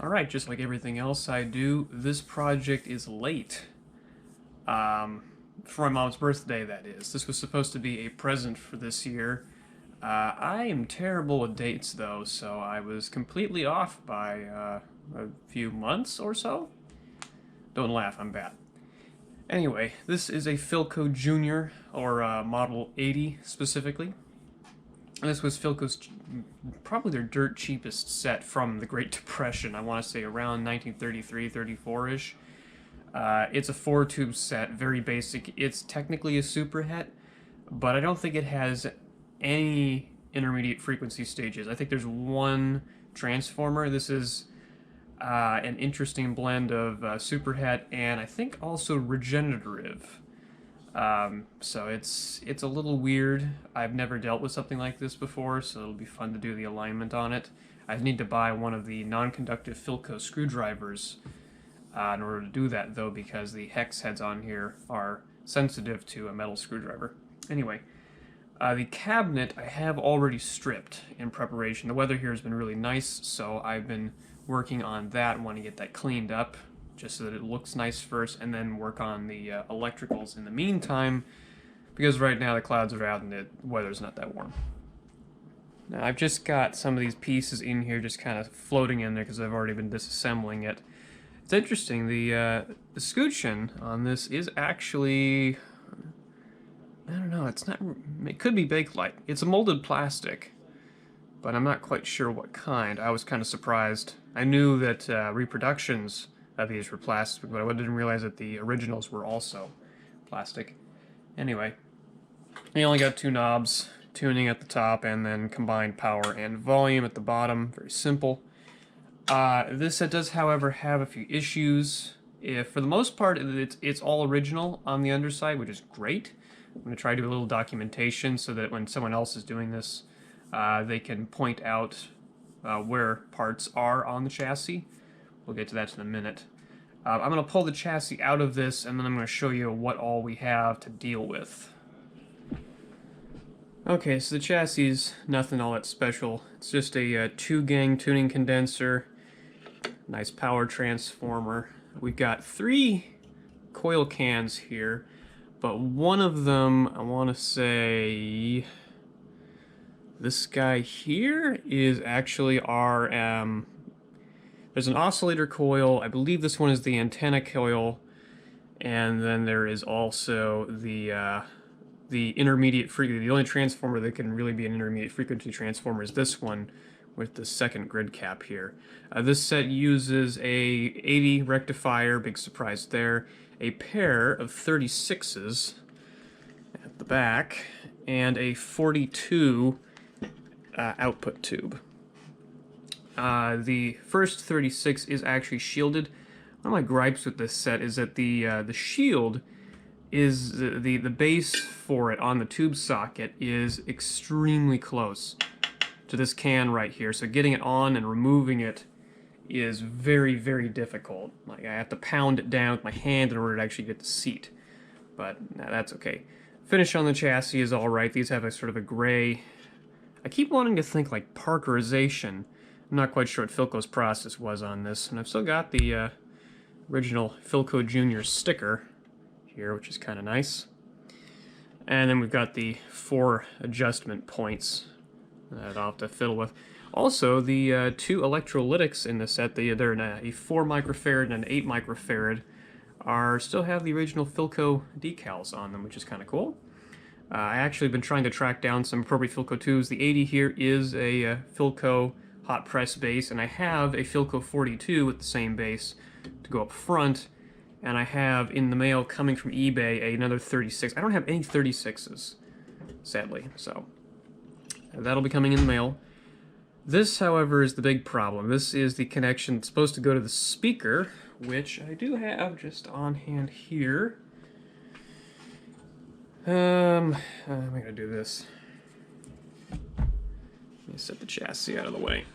Alright, just like everything else I do, this project is late. For my mom's birthday, that is. This was supposed to be a present for this year. I am terrible with dates, though, so I was completely off by a few months or so. Don't laugh, I'm bad. Anyway, this is a Philco Jr., or Model 80 specifically. And this was Philco's probably their dirt cheapest set from the Great Depression. I want to say around 1933, 34-ish. It's a 4-tube set, very basic. It's technically a superhet, but I don't think it has any intermediate frequency stages. I think there's one transformer. This is an interesting blend of superhet and I think also regenerative. So it's a little weird. I've never dealt with something like this before, so it'll be fun to do the alignment on it. I need to buy one of the non-conductive Philco screwdrivers in order to do that, though, because the hex heads on here are sensitive to a metal screwdriver. Anyway, the cabinet I have already stripped in preparation. The weather here has been really nice, so I've been working on that and want to get that cleaned up just so that it looks nice first, and then work on the electricals in the meantime, because right now the clouds are out and the weather's not that warm. Now I've just got some of these pieces in here just kind of floating in there because I've already been disassembling it. It's interesting, the scutcheon on this is actually, I don't know, it's not, it could be Bakelite. It's a molded plastic, but I'm not quite sure what kind. I was kind of surprised. I knew that reproductions of these were plastic, but I didn't realize that the originals were also plastic. Anyway, you only got two knobs, tuning at the top, and then combined power and volume at the bottom. Very simple. This set does, however, have a few issues. For the most part, it's all original on the underside, which is great. I'm going to try to do a little documentation so that when someone else is doing this, they can point out where parts are on the chassis. We'll get to that in a minute. I'm going to pull the chassis out of this, and then I'm going to show you what all we have to deal with. Okay, so the chassis is nothing all that special. It's just a 2-gang tuning condenser, nice power transformer. We've got 3 coil cans here, but one of them, I want to say, this guy here is actually our, there's an oscillator coil. I believe this one is the antenna coil, and then there is also the intermediate frequency. The only transformer that can really be an intermediate frequency transformer is this one with the second grid cap here. This set uses a 80 rectifier, big surprise there, a pair of 36s at the back, and a 42 output tube. The first 36 is actually shielded. One of my gripes with this set is that the shield is the base for it on the tube socket is extremely close to this can right here. So getting it on and removing it is very, very difficult. Like I have to pound it down with my hand in order to actually get the seat. But that's okay. Finish on the chassis is all right. These have a sort of a gray. I keep wanting to think like parkerization. I'm not quite sure what Philco's process was on this, and I've still got the original Philco Jr. sticker here, which is kind of nice. And then we've got the 4 adjustment points that I'll have to fiddle with. Also, the 2 electrolytics in the set, they're a 4 microfarad and an 8 microfarad, still have the original Philco decals on them, which is kind of cool. I actually been trying to track down some appropriate Philco tubes. The 80 here is a Philco hot press base, and I have a Philco 42 with the same base to go up front, and I have in the mail coming from eBay another 36. I don't have any 36s, sadly, so that'll be coming in the mail. This, however, is the big problem. This is the connection that's supposed to go to the speaker, which I do have just on hand here. I'm gonna do this. Let me set the chassis out of the way.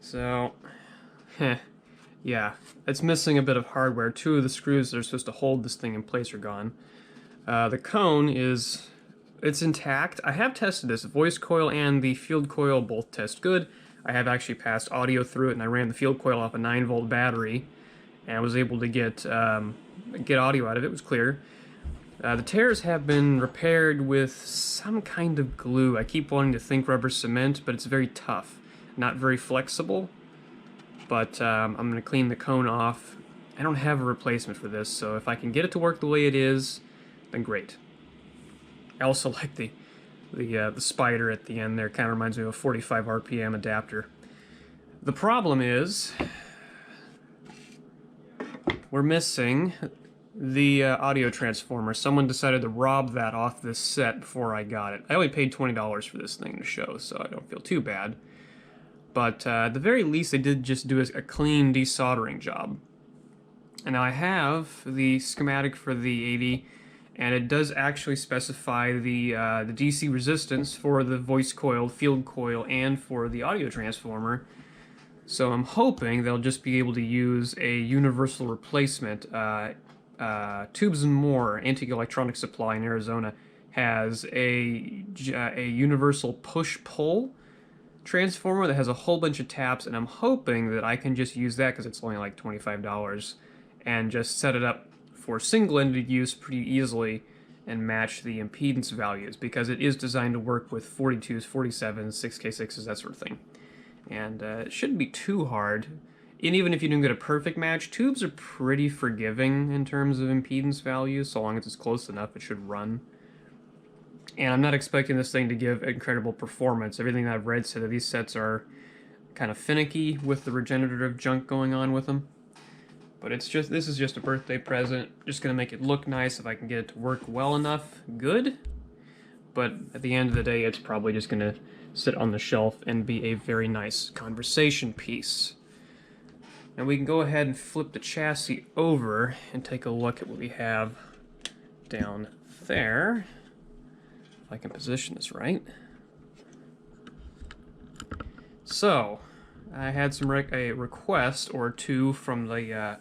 So, yeah, it's missing a bit of hardware. 2 of the screws that are supposed to hold this thing in place are gone. The cone is It's intact. I have tested this. The voice coil and the field coil both test good. I have actually passed audio through it, and I ran the field coil off a 9-volt battery, and I was able to get audio out of it. It was clear. The tears have been repaired with some kind of glue. I keep wanting to think rubber cement, but it's very tough, not very flexible. But I'm going to clean the cone off. I don't have a replacement for this, so if I can get it to work the way it is, then great. I also like the spider at the end there. Kind of reminds me of a 45 RPM adapter. The problem is we're missing the audio transformer. Someone decided to rob that off this set before I got it. I only paid $20 for this thing to show, so I don't feel too bad. But at the very least, they did just do a clean desoldering job. And now I have the schematic for the 80, and it does actually specify the DC resistance for the voice coil, field coil, and for the audio transformer. So I'm hoping they'll just be able to use a universal replacement. Tubes and More Anti-Electronic Supply in Arizona has a universal push-pull transformer that has a whole bunch of taps, and I'm hoping that I can just use that because it's only like $25 and just set it up for single-ended use pretty easily and match the impedance values, because it is designed to work with 42s, 47s, 6K6s, that sort of thing. And it shouldn't be too hard. And even if you don't get a perfect match, tubes are pretty forgiving in terms of impedance values. So long as it's close enough, it should run. And I'm not expecting this thing to give incredible performance. Everything that I've read said that these sets are kind of finicky with the regenerative junk going on with them. But this is just a birthday present. Just gonna make it look nice. If I can get it to work well enough, good. But at the end of the day, it's probably just gonna sit on the shelf and be a very nice conversation piece. Now we can go ahead and flip the chassis over and take a look at what we have down there. If I can position this right. So, I had a request or two from the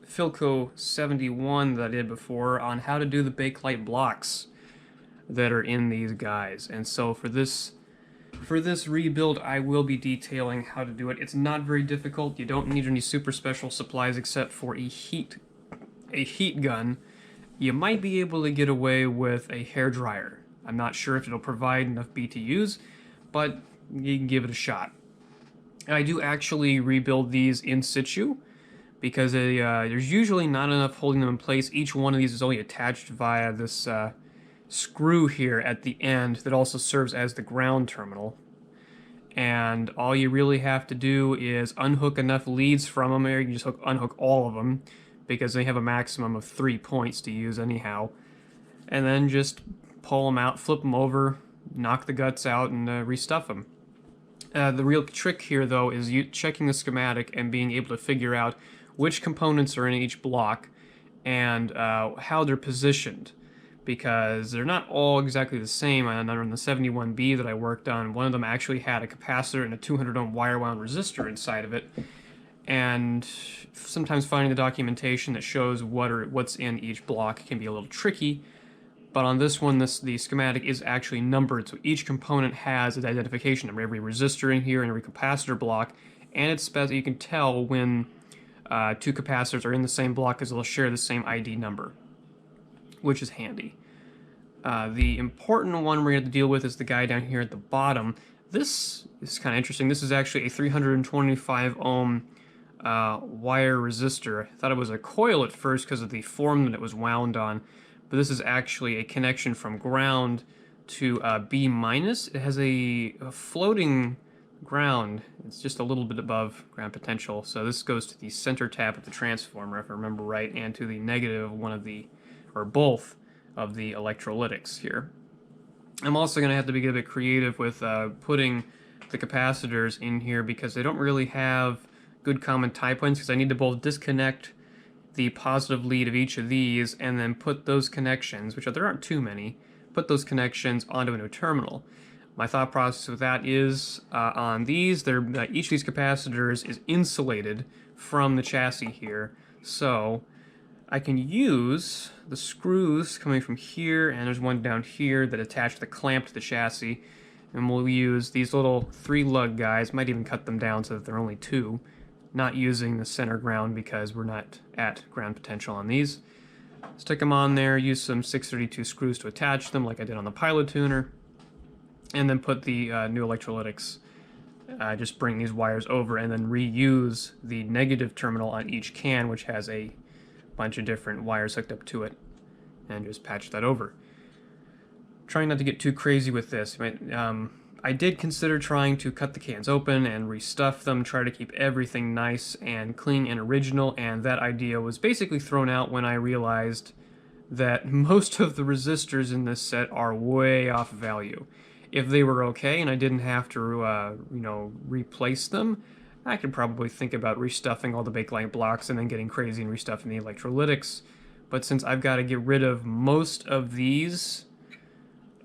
Philco 71 that I did before on how to do the bakelite blocks that are in these guys. And so for this rebuild, I will be detailing how to do it. It's not very difficult. You don't need any super special supplies except for a heat gun. You might be able to get away with a hairdryer. I'm not sure if it'll provide enough BTUs, but you can give it a shot. I do actually rebuild these in situ because there's usually not enough holding them in place. Each one of these is only attached via this screw here at the end that also serves as the ground terminal. And all you really have to do is unhook enough leads from them, or you can just unhook all of them because they have a maximum of 3 points to use anyhow. And then just pull them out, flip them over, knock the guts out, and restuff them. The real trick here, though, is checking the schematic and being able to figure out which components are in each block and how they're positioned, because they're not all exactly the same. On the 71B that I worked on, one of them actually had a capacitor and a 200 ohm wire wound resistor inside of it, and sometimes finding the documentation that shows what's in each block can be a little tricky. But on this one, the schematic is actually numbered, so each component has an identification number. Every resistor in here and every capacitor block, and you can tell when two capacitors are in the same block because they'll share the same ID number, which is handy. The important one we're going to deal with is the guy down here at the bottom. This is kind of interesting. This is actually a 325 ohm wire resistor. I thought it was a coil at first because of the form that it was wound on. But this is actually a connection from ground to B minus. It has a floating ground. It's just a little bit above ground potential. So this goes to the center tap of the transformer, if I remember right, and to the negative of one of the, or both of the electrolytics here. I'm also going to have to be a bit creative with putting the capacitors in here because they don't really have good common tie points, because I need to both disconnect the positive lead of each of these and then put those connections, which there aren't too many, put those connections onto a new terminal. My thought process with that is on these, each of these capacitors is insulated from the chassis here, so I can use the screws coming from here, and there's one down here that attach the clamp to the chassis, and we'll use these little 3-lug guys, might even cut them down so that they're only 2, not using the center ground because we're not at ground potential on these. Stick them on there, use some 632 screws to attach them like I did on the Pilot Tuner, and then put the new electrolytics. Just bring these wires over and then reuse the negative terminal on each can, which has a bunch of different wires hooked up to it, and just patch that over. Trying not to get too crazy with this. I did consider trying to cut the cans open and restuff them, try to keep everything nice and clean and original, and that idea was basically thrown out when I realized that most of the resistors in this set are way off value. If they were okay and I didn't have to, replace them, I could probably think about restuffing all the bakelite blocks and then getting crazy and restuffing the electrolytics. But since I've got to get rid of most of these,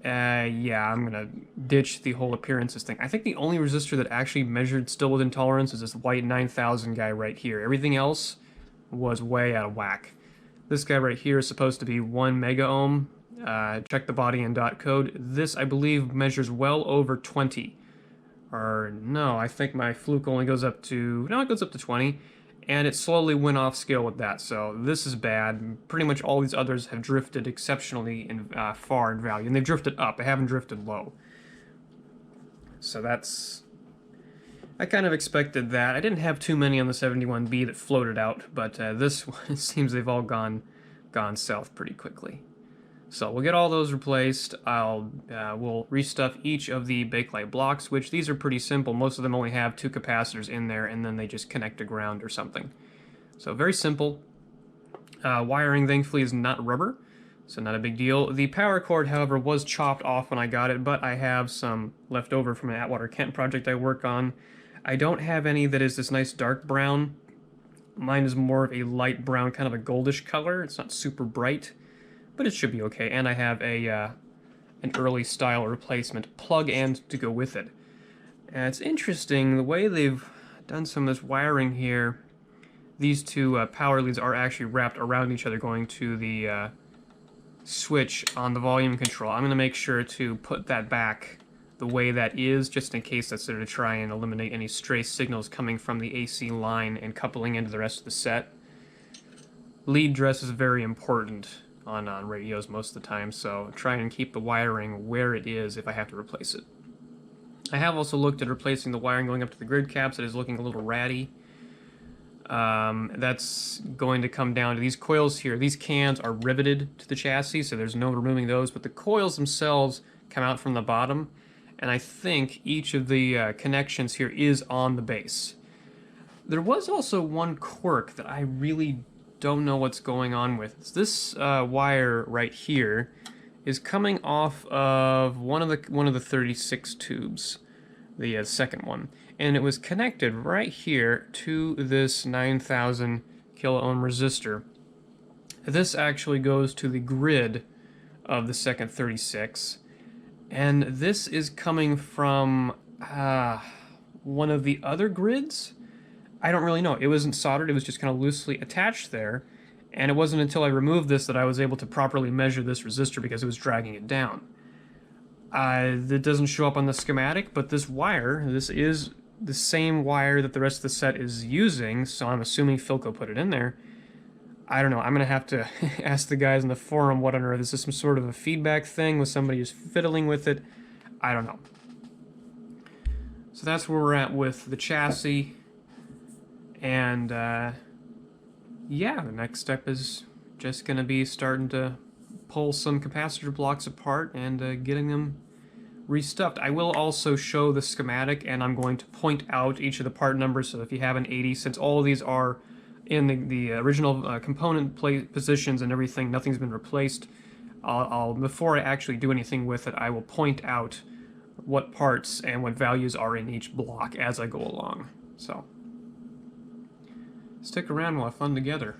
yeah, I'm gonna ditch the whole appearances thing. I think the only resistor that actually measured still within tolerance is this white 9000 guy right here. Everything else was way out of whack. This guy right here is supposed to be 1 mega ohm. Check the body and dot code. This, I believe, measures well over 20. Or no, I think my Fluke only goes up to... No, it goes up to 20. And it slowly went off scale with that, so this is bad. Pretty much all these others have drifted exceptionally far in value, and they've drifted up, they haven't drifted low. So that's... I kind of expected that. I didn't have too many on the 71B that floated out, but this one, it seems they've all gone south pretty quickly. So we'll get all those replaced. We'll restuff each of the bakelite blocks, which these are pretty simple. Most of them only have 2 capacitors in there, and then they just connect to ground or something. So very simple. Wiring, thankfully, is not rubber, so not a big deal. The power cord, however, was chopped off when I got it, but I have some left over from an Atwater Kent project I work on. I don't have any that is this nice dark brown. Mine is more of a light brown, kind of a goldish color. It's not super bright, but it should be okay. And I have an early style replacement plug-and to go with it. And it's interesting, the way they've done some of this wiring here, these 2 power leads are actually wrapped around each other going to the switch on the volume control. I'm going to make sure to put that back the way that is, just in case that's there to try and eliminate any stray signals coming from the AC line and coupling into the rest of the set. Lead dress is very important on radios most of the time, so try and keep the wiring where it is if I have to replace it. I have also looked at replacing the wiring going up to the grid caps. It is looking a little ratty. That's going to come down to these coils here. These cans are riveted to the chassis, so there's no removing those, but the coils themselves come out from the bottom, and I think each of the connections here is on the base. There was also one quirk that I really don't know what's going on with. This wire right here is coming off of one of the 36 tubes, the second one, and it was connected right here to this 9000 kilo ohm resistor. This actually goes to the grid of the second 36, and this is coming from one of the other grids. I don't really know. It wasn't soldered, it was just kind of loosely attached there, and it wasn't until I removed this that I was able to properly measure this resistor because it was dragging it down. That doesn't show up on the schematic, but this wire, this is the same wire that the rest of the set is using, so I'm assuming Philco put it in there. I don't know, I'm going to have to ask the guys in the forum what on earth. Is this some sort of a feedback thing with somebody who's fiddling with it? I don't know. So that's where we're at with the chassis. And, yeah, the next step is just going to be starting to pull some capacitor blocks apart and getting them restuffed. I will also show the schematic, and I'm going to point out each of the part numbers, so if you have an 80, since all of these are in the original component positions and everything, nothing's been replaced, before I actually do anything with it, I will point out what parts and what values are in each block as I go along. So stick around, we'll have fun together.